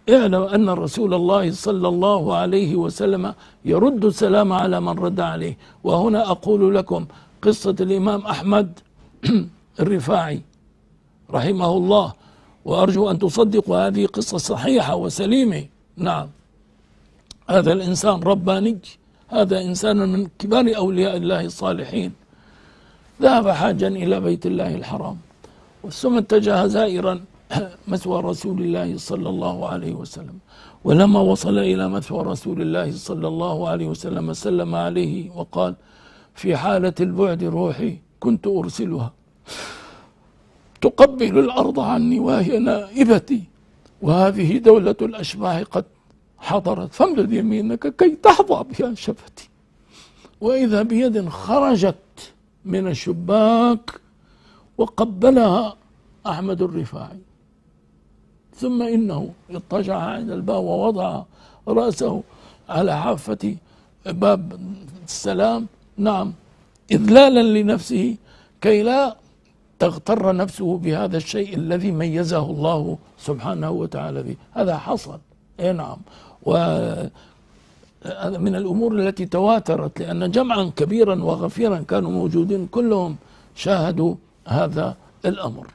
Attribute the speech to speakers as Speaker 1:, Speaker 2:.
Speaker 1: اعلم أن رسول الله صلى الله عليه وسلم يرد السلام على من رد عليه. وهنا أقول لكم قصة الإمام أحمد الرفاعي رحمه الله، وأرجو أن تصدقوا هذه قصة صحيحة وسليمة. نعم، هذا الإنسان رباني، هذا إنسان من كبار أولياء الله الصالحين، ذهب حاجا إلى بيت الله الحرام، ثم اتجه زائرا مثوى رسول الله صلى الله عليه وسلم. ولما وصل إلى مثوى رسول الله صلى الله عليه وسلم سلم عليه وقال: في حالة البعد روحي كنت أرسلها تقبل الأرض عني وهي نائبتي، وهذه دولة الأشباح قد حضرت، فامدد يمينك كي تحظى بها شفتي. وإذا بيد خرجت من الشباك وقبلها أحمد الرفاعي، ثم إنه اضطجع عند الباب ووضع رأسه على حافة باب السلام، نعم، إذلالا لنفسه كي لا تغتر نفسه بهذا الشيء الذي ميزه الله سبحانه وتعالى به. هذا حصل، اي نعم، وهذا من الأمور التي تواترت، لأن جمعا كبيرا وغفيرا كانوا موجودين كلهم شاهدوا هذا الأمر.